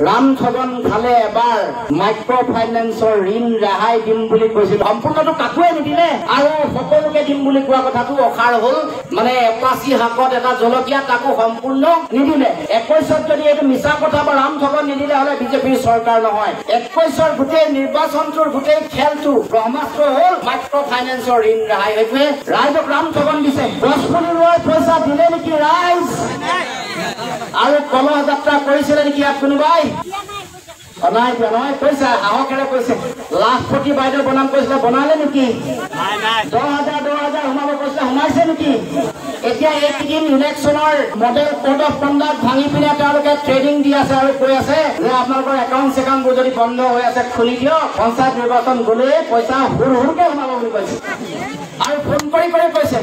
ৰাম ছগন খালে এবাৰ মাইক্ৰ' ফাইনেন্সৰ ঋণ ৰেহাই দিম বুলি কৈছিল, সম্পূৰ্ণটো কাকোৱে নিদিলে আৰু সকলোকে দিম বুলি কোৱা কথাটো অসাৰ হল। মানে এপাচি শাকত এটা জলকীয়া তাকো সম্পূৰ্ণ নিদিলে। 21ত যদি এইটো মিছা কথা বা ৰাম ছগন নিদিলে হলে বিজেপিৰ চৰকাৰ নহয়। 21ৰ গোটেই নিৰ্বাচনটোৰ গোটেই খেলটো ব্ৰহ্মাস্ত্ৰ হল মাইক্ৰ' ফাইনেন্সৰ ঋণ ৰেহাই। সেইটোৱে ৰাইজক ৰাম ছগন দিছে। 10 কোটি ৰূপৰ পইচা দিলে নেকি ৰাইজ? আৰু কলহ যাত্ৰা কৰিছিলে নেকি ইয়াত কোনোবাই? নাই দিয়া নহয়, কৈছে সাহসেৰে কৈছে। লাখপতি বাইদেউ বনাম কৈছিলে, বনালে নেকি? 10,000 সোমাব কৈছিলে, সোমাইছে নেকি? এতিয়া এইকেইদিন ইলেকশ্যনৰ মডেল কোড অফ কণ্ডাক্ট ভাঙি পিনে তেওঁলোকে ট্ৰেডিং দি আছে আৰু কৈ আছে যে আপোনালোকৰ একাউণ্ট চেকাউণ্টবোৰ যদি বন্ধ হৈ আছে খুলি দিয়ক, পঞ্চায়ত নিৰ্বাচন গ'লে পইচা হুৰহুৰকে সোমাব বুলি কৈছে। আৰু ফোন কৰি কৈছে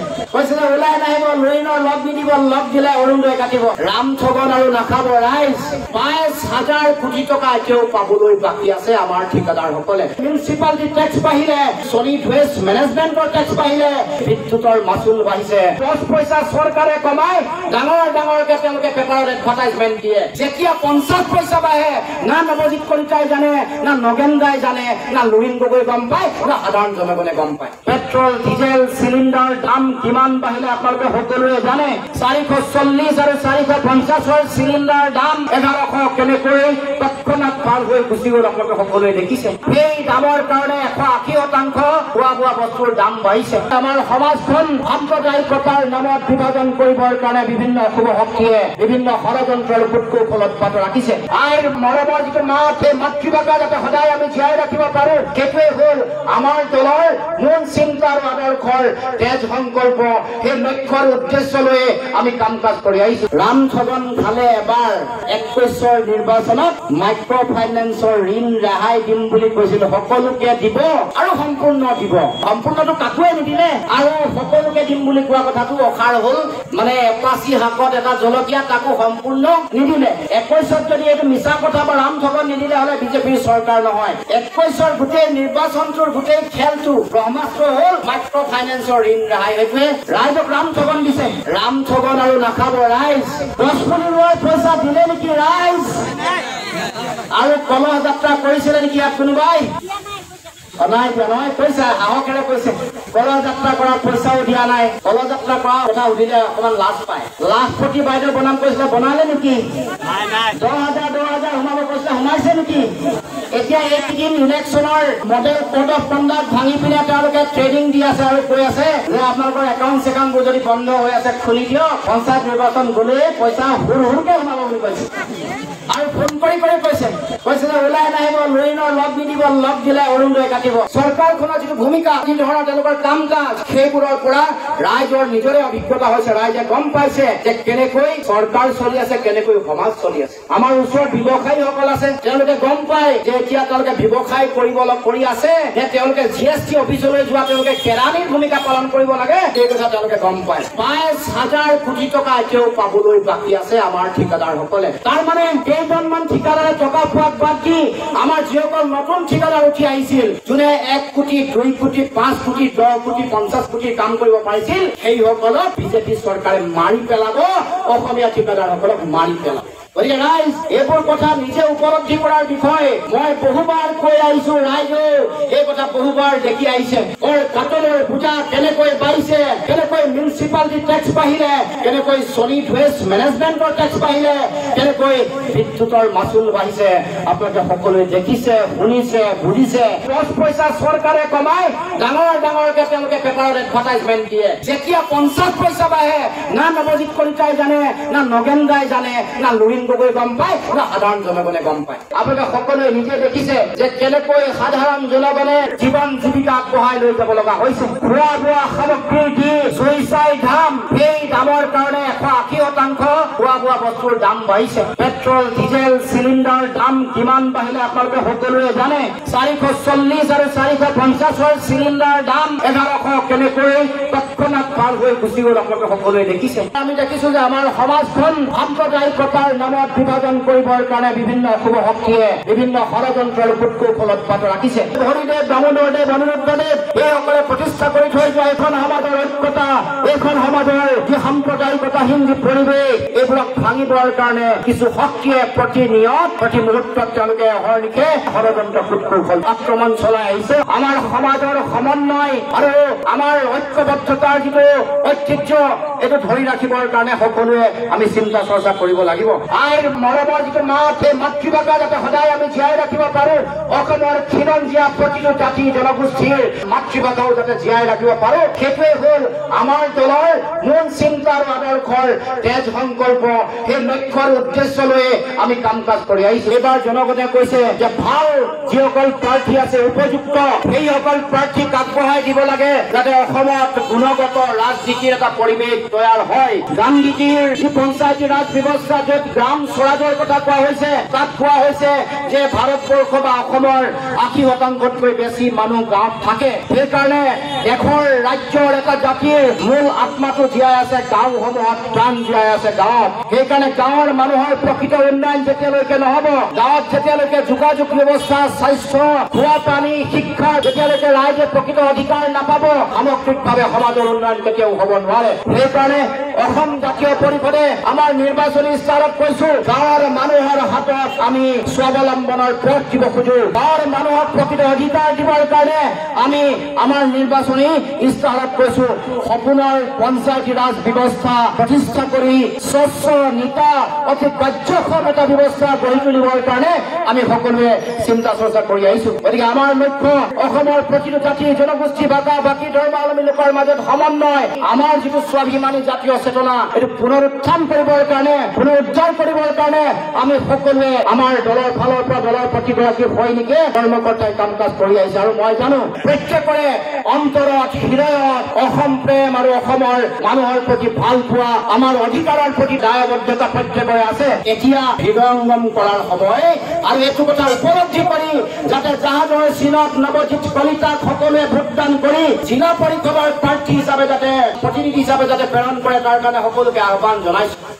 যে ওলাই নাহিব, লুইনৰ লগ নিদিব, লগ দিলে অৰুণোদয় কাটিব। ৰাম ছগন আৰু নাখাব ৰাইজ। 5,000 কোটি টকা এতিয়াও পাবলৈ বাকী আছে আমাৰ ঠিকাদাৰসকলে। মিউনিচিপালিটি টেক্স বাঢ়িলে, ছলিড ৱেষ্ট মেনেজমেণ্টৰ টেক্স বাঢ়িলে, বিদ্যুতৰ মাচুল বাঢ়িছে। 10 পইচা চৰকাৰে কমাই ডাঙৰকে তেওঁলোকে পেপাৰত এডভাৰটাইজমেণ্ট দিয়ে। যেতিয়া 50 পইচা বাঢ়ে, না নৱজিৎ কলিতাই জানে, না নগেন দাই জানে, না লুৰিণ গগৈ গম পায়, না সাধাৰণ জনগণে গম পায়। পেট্ৰল ডিজেল চিলিণ্ডাৰ দাম কিমান বাঢ়িলে আপোনালোকে সকলোৱে জানে। 440 আৰু 450ৰ চিলিণ্ডাৰ দাম 1100 কেনেকৈ তৎক্ষণাৎ পাৰ হৈ গুচি গ'ল আপোনালোকে সকলোৱে দেখিছে। সেই দামৰ কাৰণে 180% খোৱা বোৱা বস্তুৰ দাম বাঢ়িছে। আমাৰ সমাজখন সাম্প্ৰদায়িকতাৰ নামত বিভাজন কৰিবৰ কাৰণে বিভিন্ন অশুভ শক্তিয়ে বিভিন্ন ষড়যন্ত্ৰৰ কূটকৌশলত বাট ৰাখিছে। আইৰ মৰমৰ যিটো মাত, সেই মাতৃভাষা যাতে সদায় আমি জীয়াই ৰাখিব পাৰো, সেইটোৱে হ'ল আমাৰ দলৰ মূল চিন্তা আৰু আদৰ্শৰ তেজ সংকল্প। সেই লক্ষ্যৰ উদ্দেশ্য লৈ আমি কাম কাজ কৰি আহিছো। ৰাম ছগন খালে এবাৰ 21ৰ নিৰ্বাচনত মাইক্ৰ' ফাইনেন্সৰ ঋণ ৰেহাই দিম বুলি কৈছিল, সকলোকে দিব আৰু সম্পূৰ্ণ দিব। সম্পূৰ্ণটো কাকোৱে নিদিলে আৰু সকলোকে দিম বুলি কোৱা কথাটো অসাৰ হল। মানে এপাচি শাকত এটা জলকীয়া তাকো সম্পূৰ্ণ নিদিলে। 21ত যদি এইটো মিছা কথা বা ৰাম ছগন নিদিলে হলে বিজেপিৰ চৰকাৰ নহয়। 21ৰ গোটেই নিৰ্বাচনটোৰ গোটেই খেলটো ব্ৰহ্মাস্ত্ৰ হল মাইক্ৰ' ফাইনেন্সৰ ঋণ ৰেহাই। সেইটোৱে ৰাইজক ৰাম ছগন দিছে। ৰাম ছগন আৰু নাখাব ৰাইজ। 10 কোটি ৰূপৰ পইচা দিলে নেকি ৰাইজ? আৰু কলহ যাত্ৰা কৰিছিলে নেকি ইয়াত কোনোবাই? নাই দিয়া নহয়, কৈছে সাহসেৰে কৈছে। কলহ যাত্ৰা কৰাৰ পইচাও দিয়া নাই। কলহ যাত্ৰা কৰা কথা সুধিলে অকমান লাজ পায়। লাখপতি বাইদেউ বনাম কৈছিলে, বনালে নেকি? 10,000 সোমাব কৈছিলে, সোমাইছে নেকি? এতিয়া এইকেইদিন ইলেকশ্যনৰ মডেল কোড অফ কণ্ডাক্ট ভাঙি পিনে তেওঁলোকে ট্ৰেডিং দি আছে আৰু কৈ আছে যে আপোনালোকৰ একাউণ্ট চেকাউণ্টবোৰ যদি বন্ধ হৈ আছে খুলি দিয়ক, পঞ্চায়ত নিৰ্বাচন গ'লে পইচা হুৰহুৰকে সোমাব বুলি কৈছে। আৰু ফোন কৰি কৈছে যে ওলাই নাহিব, লুৰিণৰ লগ নিদিব, লগ দিলে অৰুণোদয় কাটিব। চৰকাৰখনৰ যিটো ভূমিকা, যি ধৰণৰ তেওঁলোকৰ কাম কাজ, সেইবোৰৰ পৰা ৰাইজৰ নিজৰে অভিজ্ঞতা হৈছে। ৰাইজে গম পাইছে যে কেনেকৈ চৰকাৰ চলি আছে, কেনেকৈ সমাজ চলি আছে। আমাৰ ওচৰত ব্যৱসায়ীসকল আছে, তেওঁলোকে গম পায় যে এতিয়া তেওঁলোকে ব্যৱসায় কৰি আছে নে তেওঁলোকে GST অফিচলৈ যোৱা তেওঁলোকে কেৰাণীৰ ভূমিকা পালন কৰিব লাগে, এই কথা তেওঁলোকে গম পায়। 5,000 কোটি টকা এতিয়াও পাবলৈ বাকী আছে আমাৰ ঠিকাদাৰসকলে। তাৰ মানে কেইজনমান ঠিকাদাৰে টকা পোৱাত বাদ দি আমাৰ যিসকল নতুন ঠিকাদাৰ উঠি আহিছিল, যোনে 1 কোটি 2 কোটি 5 কোটি 10 কোটি 50 কোটি কাম কৰিব পাৰিছিল, সেইসকলক বিজেপি চৰকাৰে মাৰি পেলাব, অসমীয়া ঠিকাদাৰসকলক মাৰি পেলাব। গতিকে ৰাইজ, এইবোৰ কথা নিজে উপলব্ধি কৰাৰ বিষয়ে মই বহুবাৰ কৈ আহিছো। ৰাইজে এই কথা বহুবাৰ দেখি আহিছে। কাটলৰ পূজা কেনেকৈ বাঢ়িছে, কেনেকৈ মিউনিচিপালিটি টেক্স বাঢ়িলে, কেনেকৈ ছলিড ৱেষ্ট মেনেজমেণ্টৰ টেক্স বাঢ়িলে, কেনেকৈ বিদ্যুতৰ মাচুল বাঢ়িছে, আপোনালোকে সকলোৱে দেখিছে, শুনিছে, বুজিছে। 10 পইচা চৰকাৰে কমাই ডাঙৰকে তেওঁলোকে পেপাৰত এডভাৰটাইজমেণ্ট দিয়ে। যেতিয়া 50 পইচা বাঢ়ে, না নৱজিৎ কলিতাই জানে, না নগেন দাই জানে, না লুৰিণ গগৈ গম পায়, না সাধাৰণ জনগণে গম পায়। আপোনালোকে সকলোৱে নিজে দেখিছে যে কেনেকৈ সাধাৰণ জনগণে জীৱন জীৱিকা আগবঢ়াই লৈ যাব লগা হৈছে। খোৱা বোৱা সামগ্ৰী দি চুইচাই দাম, সেই দামৰ কাৰণে 180% খোৱা বোৱা বস্তুৰ দাম বাঢ়িছে। পেট্ৰল ডিজেল চিলিণ্ডাৰ দাম কিমান বাঢ়িলে আপোনালোকে সকলোৱে জানে। 440 আৰু 450ৰ চিলিণ্ডাৰ দাম 1100 কেনেকৈ তৎক্ষণাৎ পাৰ হৈ গুচি গ'ল আপোনালোকে সকলোৱে দেখিছে। আমি দেখিছো যে আমাৰ সমাজখন সাম্প্ৰদায়িকতাৰ নামত বিভাজন কৰিবৰ কাৰণে বিভিন্ন অশুভ শক্তিয়ে বিভিন্ন ষড়যন্ত্ৰৰ কূটকৌশলত বাট ৰাখিছে। হৰিদেৱ দামোদৰদেৱ অনিৰুদ্ধদেৱ এইসকলে প্ৰতিষ্ঠা কৰি থৈ যোৱা এখন সমাজৰ ঐক্যতা, এইখন সমাজৰ যি সাম্প্ৰদায়িকতাহীন যি পৰিৱেশ এইবোৰক ভাঙিবৰ কাৰণে কিছু শক্তিয়ে প্ৰতিনিয়ত প্ৰতি মুহূৰ্তত তেওঁলোকে অহৰ্নিশে ষড়যন্ত্ৰ কূটকৌশল আক্ৰমণ চলাই আহিছে। আমাৰ সমাজৰ সমন্বয় আৰু আমাৰ ঐক্যবদ্ধতাৰ যিটো ঐতিহ্য এইটো ধৰি ৰাখিবৰ কাৰণে সকলোৱে আমি চিন্তা চৰ্চা কৰিব লাগিব। আইৰ মৰমৰ যিটো মাত সেই মাতৃভাষা যাতে সদায় আমি জীয়াই ৰাখিব পাৰো, অসমৰ খিলঞ্জীয়া প্ৰতিটো জাতি জনগোষ্ঠীৰ মাতৃভাষাও যাতে জীয়াই ৰাখিব পাৰো, সেইটোৱে হ'ল আমাৰ দলৰ মূল চিন্তা আৰু আদৰ্শৰ তেজ সংকল্প। সেই লক্ষ্যৰ উদ্দেশ্য লৈ আমি কাম কাজ কৰি আহিছো। এইবাৰ জনগণে কৈছে যে ভাল যিসকল প্ৰাৰ্থী আছে উপযুক্ত সেইসকল প্ৰাৰ্থীক আগবঢ়াই দিব লাগে যাতে অসমত গুণগত ৰাজনীতিৰ এটা পৰিৱেশ তৈয়াৰ হয়। গান্ধীজীৰ যি পঞ্চায়তী ৰাজ ব্যৱস্থা য'ত গ্ৰাম স্বৰাজৰ কথা কোৱা হৈছে, তাত কোৱা হৈছে যে ভাৰতবৰ্ষ বা অসমৰ ৮০%তকৈ বেছি মানুহ গাঁৱত থাকে। সেইকাৰণে দেশৰ ৰাজ্যৰ এটা জাতিৰ মূল আত্মাটো জীয়াই আছে গাঁওসমূহত, প্ৰাণ জীয়াই আছে গাঁৱত। সেইকাৰণে গাঁৱৰ মানুহৰ প্ৰকৃত উন্নয়ন যেতিয়ালৈকে নহব, গাঁৱত যেতিয়ালৈকে যোগাযোগ ব্যৱস্থা, স্বাস্থ্য, খোৱা পানী, শিক্ষা যেতিয়ালৈকে ৰাইজে প্ৰকৃত অধিকাৰ নাপাব, সামগ্ৰিকভাৱে সমাজৰ উন্নয়ন কেতিয়াও হ'ব নোৱাৰে। সেইকাৰণে অসম জাতীয় পৰিষদে আমাৰ নিৰ্বাচনী ইস্তাহাৰত কৈছো গাঁৱৰ মানুহৰ হাতত আমি স্বাৱলম্বনৰ পথ দিব খোজো। গাঁৱৰ মানুহক প্ৰকৃত অধিকাৰ দিবৰ কাৰণে আমি আমাৰ নিৰ্বাচনী ইস্তাহাৰত কৈছো সপোনৰ পঞ্চায়তী ৰাজ ব্যৱস্থা প্ৰতিষ্ঠা কৰি স্বচ্ছ নিকা অতি কাৰ্যক্ষম এটা ব্যৱস্থা গঢ়ি তুলিবৰ কাৰণে আমি সকলোৱে চিন্তা চৰ্চা কৰি আহিছো। গতিকে আমাৰ লক্ষ্য অসমৰ প্ৰতিটো জাতি জনগোষ্ঠী ভাষা বাকী ধৰ্মাৱলম্বী লোকৰ মাজত সমন্বয়, আমাৰ যিটো স্বাভিমানী জাতীয় চেতনা এইটো পুনৰুত্থান কৰিবৰ কাৰণে, পুনৰুদ্ধাৰ কৰিবৰ কাৰণে আমি সকলোৱে আমাৰ দলৰ ফালৰ পৰা দলৰ প্ৰতিগৰাকী সৈনিকে কৰ্মকৰ্তাই কাম কাজ কৰি আহিছে। আৰু মই জানো প্ৰত্যেকৰে অন্তৰত হৃদয়ত অসম প্ৰেম আৰু অসমৰ মানুহৰ প্ৰতি ভাল পোৱা, আমাৰ অধিকাৰৰ প্ৰতি দায়বদ্ধতা প্ৰত্যেকৰে আছে। এতিয়া হৃদয়ংগম কৰাৰ সময় আৰু এইটো কথা উপলব্ধি কৰি যাতে জাহাজৰ চিনত নৱজিৎ কলিতাক সকলোৱে ভোটদান কৰি জিলা পৰিষদৰ প্ৰাৰ্থী হিচাপে যাতে প্ৰতিনিধি হিচাপে যাতে প্ৰেৰণ কৰে তাৰ কাৰণে সকলোকে আহ্বান জনাইছো।